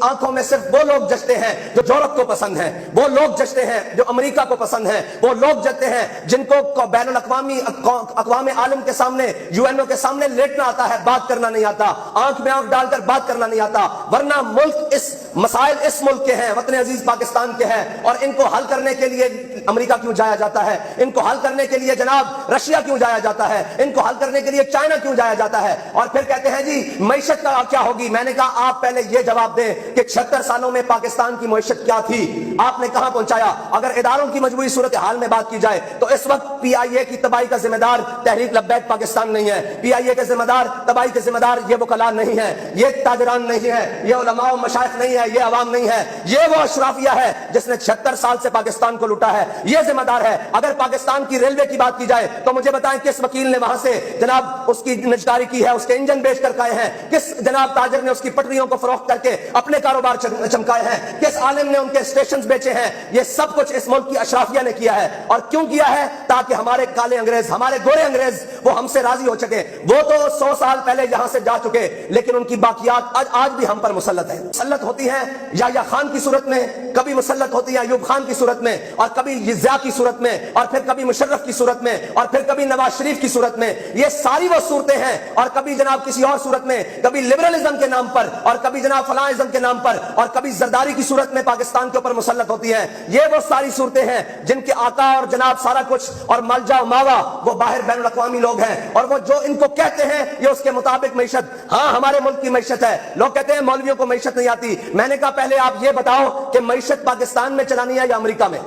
آنکھوں میں صرف وہ لوگ جچتے ہیں جو یورپ کو پسند ہیں، وہ لوگ جچتے ہیں جو امریکہ کو پسند ہیں، وہ لوگ جچتے ہیں جن کو بین الاقوامی اقوام عالم کے سامنے، یو این او کے سامنے لیٹنا آتا ہے، بات کرنا نہیں آتا، آنکھ میں آنکھ ڈال کر بات کرنا نہیں آتا۔ ورنہ ملک مسائل اس ملک کے ہیں، وطن عزیز پاکستان کے ہیں، اور ان کو حل کرنے کے لیے امریکہ کیوں جایا جاتا ہے، ان کو حل کرنے کے لیے جناب رشیا کیوں جایا جاتا ہے، ان کو حل کرنے کے لیے چائنا کیوں جایا جاتا ہے، اور پھر کہتے ہیں جی معیشت کا کیا ہوگی۔ میں نے کہا آپ پہلے یہ جواب دیں کہ 76 سالوں میں پاکستان کی معیشت کیا تھی، آپ نے کہاں پہنچایا۔ اگر اداروں کی مجموعی صورتحال میں بات کی جائے تو اس وقت پی آئی اے کی تباہی کا ذمہ دار تحریک لبیک پاکستان نہیں ہے، پی آئی اے کے ذمہ دار تباہی کے ذمہ دار یہ وکلاء نہیں ہے، یہ تاجران نہیں ہے، یہ علماء و مشائخ نہیں ہے، یہ عوام نہیں ہے، یہ وہ اشرافیہ ہے جس نے 76 سال سے پاکستان کو لوٹا ہے، یہ ذمہ دار ہے۔ اگر پاکستان کی ریلوے کی بات کی جائے تو مجھے بتائیں کس وکیل نے وہاں سے جناب اس کی نجکاری کی ہے، اس کے انجن بیچ کر کھائے ہیں، کس جناب تاجر نے اس کی پٹریوں کو فروخت کر کے اپنے کاروبار چمکائے ہیں، کس عالم نے ان کے اسٹیشنز بیچے ہیں۔ یہ سب کچھ اس ملک کی اشرافیہ نے کیا ہے، اور کیوں کیا ہے؟ تاکہ ہمارے کالے انگریز، ہمارے گورے انگریز وہ ہم سے راضی ہو چکے۔ وہ تو 100 سال پہلے یہاں سے جا چکے، لیکن ان کی باقیات آج بھی ہم پر مسلط ہیں۔ مسلط ہوتی ہیں یا خان کی صورت میں، کبھی مسلط ہوتی ہیں ایوب خان کی صورت میں، اور کبھی ضیاء کی صورت میں، اور پھر کبھی مشرف کی صورت میں، اور پھر کبھی نواز شریف کی صورت میں۔ یہ ساری وہ صورتیں ہیں، اور کبھی جناب کسی اور صورت میں، کبھی لبرلزم کے نام پر، اور کبھی جناب فلاں ازم کے نام پر، اور کبھی زرداری کی صورت میں پاکستان کے اوپر مسلط ہوتی ہیں۔ یہ وہ ساری صورتیں ہیں جن کے آقا اور جناب سارا کچھ اور ملجا و ماوا وہ باہر بین الاقوامی لوگ ہیں، اور وہ جو ان کو کہتے ہیں یہ اس کے مطابق معیشت۔ ہاں ہمارے ملک کی معیشت ہے، لوگ کہتے ہیں مولویوں کو معیشت نہیں آتی۔ میں نے کہا پہلے آپ یہ بتاؤ کہ معیشت پاکستان میں چلانی ہے یا امریکہ میں؟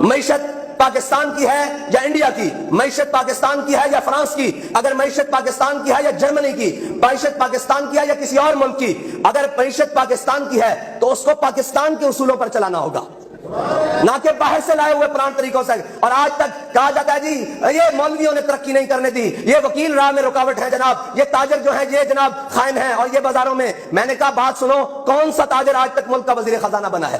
معیشت پاکستان کی ہے یا انڈیا کی؟ معیشت پاکستان کی ہے یا فرانس کی؟ اگر معیشت پاکستان کی ہے یا جرمنی کی؟ معیشت پاکستان کی ہے یا کسی اور ملک کی؟ اگر معیشت پاکستان کی ہے تو اس کو پاکستان کے اصولوں پر چلانا ہوگا، نہ کہ باہر سے لائے ہوئے پرانے طریقوں سے۔ اور آج تک کہا جاتا ہے جی یہ مولویوں نے ترقی نہیں کرنے دی، یہ وکیل راہ میں رکاوٹ ہے جناب، یہ تاجر جو ہیں یہ جناب خائن ہیں، اور یہ بازاروں میں۔ میں نے کہا بات سنو، کون سا تاجر آج تک ملک کا وزیر خزانہ بنا ہے؟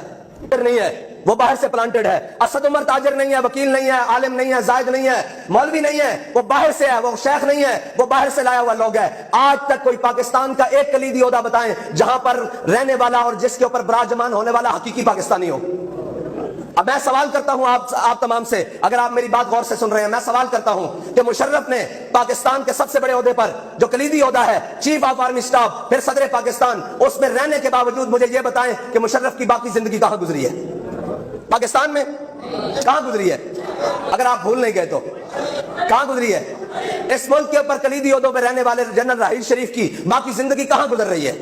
نہیں ہے، وہ باہر سے پلانٹڈ ہے۔ اسد عمر تاجر نہیں ہے، وکیل نہیں ہے، عالم نہیں ہے، زاہد نہیں ہے، مولوی نہیں ہے، وہ باہر سے ہے، وہ شیخ نہیں ہے، وہ باہر سے لایا ہوا لوگ ہے۔ آج تک کوئی پاکستان کا ایک کلیدی عہدہ بتائیں جہاں پر رہنے والا اور جس کے اوپر براجمان ہونے والا حقیقی پاکستانی ہو۔ اب میں سوال کرتا ہوں آپ تمام سے، اگر آپ میری بات غور سے سن رہے ہیں، میں سوال کرتا ہوں کہ مشرف نے پاکستان کے سب سے بڑے عہدے پر جو کلیدی عہدہ ہے چیف آف آرمی سٹاف، پھر صدر پاکستان، اس میں رہنے کے باوجود مجھے یہ بتائیں کہ مشرف کی باقی زندگی کہاں گزری ہے؟ پاکستان میں کہاں گزری ہے؟ اگر آپ بھول نہیں گئے تو کہاں گزری ہے؟ اس ملک کے اوپر کلیدی عہدوں پہ رہنے والے جنرل راحیل شریف کی باقی زندگی کہاں گزر رہی ہے؟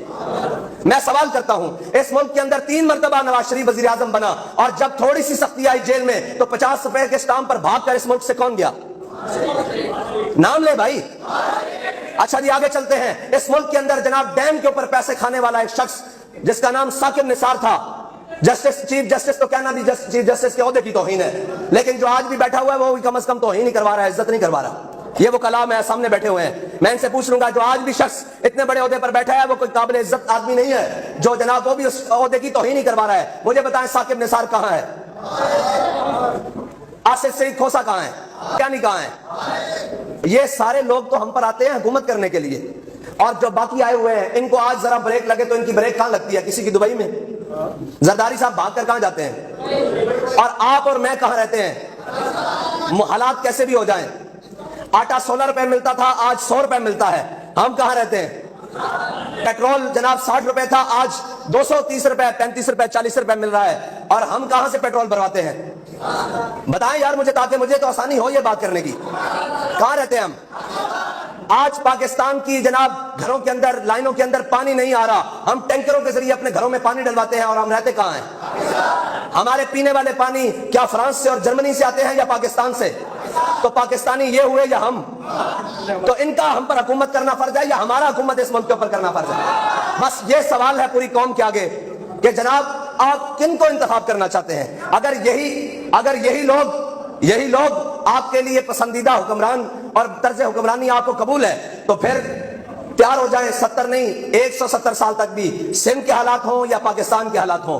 میں سوال کرتا ہوں، اس ملک کے اندر 3 مرتبہ نواز شریف وزیر اعظم بنا، اور جب تھوڑی سی سختی آئی جیل میں تو 50 روپے کے سٹامپ پر بھاگ کر اس ملک سے کون گیا؟ نام لے بھائی۔ اچھا جی آگے چلتے ہیں۔ اس ملک کے اندر جناب ڈیم کے اوپر پیسے کھانے والا ایک شخص جس کا نام ثاقب نثار تھا، چیف جسٹس تو کہنا بھی چیف جسٹس کے عہدے کی توہین ہے، لیکن جو آج بھی بیٹھا ہوا ہے وہ کم از کم توہین نہیں کروا رہا ہے، عزت نہیں کروا رہا۔ یہ وہ کلام ہے سامنے بیٹھے ہوئے ہیں، میں ان سے پوچھ لوں گا جو آج بھی شخص اتنے بڑے عہدے پر بیٹھا ہے وہ کوئی قابل عزت آدمی نہیں ہے جو جناب وہ بھی اس عہدے کی توہین نہیں کروا رہا ہے؟ مجھے بتائیں ثاقب نثار کہاں ہے؟ آصف سعید کھوسا کہاں ہے؟ کیا نہیں کہاں ہے؟ یہ سارے لوگ تو ہم پر آتے ہیں حکومت کرنے کے لیے، اور جو باقی آئے ہوئے ہیں ان کو آج ذرا بریک لگے تو ان کی بریک کہاں لگتی ہے؟ کسی کی دبئی میں؟ زرداری صاحب بھاگ کر کہاں جاتے ہیں؟ اور آپ اور میں کہاں رہتے ہیں؟ حالات کیسے بھی ہو جائیں، آٹا 16 روپے ملتا تھا، آج 100 روپے ملتا ہے، ہم کہاں رہتے ہیں؟ پیٹرول جناب 60 روپے تھا، آج 230 روپے، 35 روپے، 40 روپے مل رہا ہے، اور ہم کہاں سے پیٹرول بھرواتے ہیں؟ بتائیں یار مجھے، تاکہ مجھے تو آسانی ہو یہ بات کرنے کی۔ کہاں رہتے ہیں ہم؟ آج پاکستان کی جناب گھروں کے اندر، لائنوں کے اندر پانی نہیں آ رہا، ہم ٹینکروں کے ذریعے اپنے گھروں میں پانی ڈلواتے ہیں، اور ہم رہتے کہاں ہیں؟ ہمارے پینے والے پانی کیا فرانس سے اور جرمنی سے آتے ہیں یا پاکستان سے؟ تو پاکستانی یہ ہوئے یا ہم؟ تو ان کا ہم پر حکومت کرنا فرض ہے یا ہمارا حکومت اس ملک کے اوپر کرنا فرض ہے؟ بس یہ سوال ہے پوری قوم کے آگے کہ جناب آپ کن کو انتخاب کرنا چاہتے ہیں؟ اگر یہی لوگ آپ کے لیے پسندیدہ حکمران اور طرز حکمرانی آپ کو قبول ہے تو پھر تیار ہو جائیں، 70 نہیں 170 سال تک بھی سندھ کے حالات ہوں یا پاکستان کے حالات ہوں،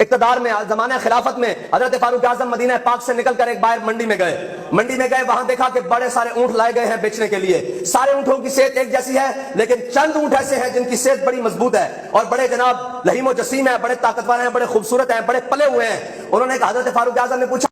اقتدار میں زمانہ خلافت میں حضرت فاروق اعظم مدینہ پاک سے نکل کر ایک باہر منڈی میں گئے، وہاں دیکھا کہ بڑے سارے اونٹ لائے گئے ہیں بیچنے کے لیے. سارے اونٹوں کی صحت ایک جیسی ہے، لیکن چند اونٹ ایسے ہیں جن کی صحت بڑی مضبوط ہے اور بڑے جناب لہیم و جسیم ہیں، بڑے طاقتور ہیں، بڑے خوبصورت ہیں، بڑے پلے ہوئے ہیں. انہوں نے حضرت فاروق اعظم نے پوچھا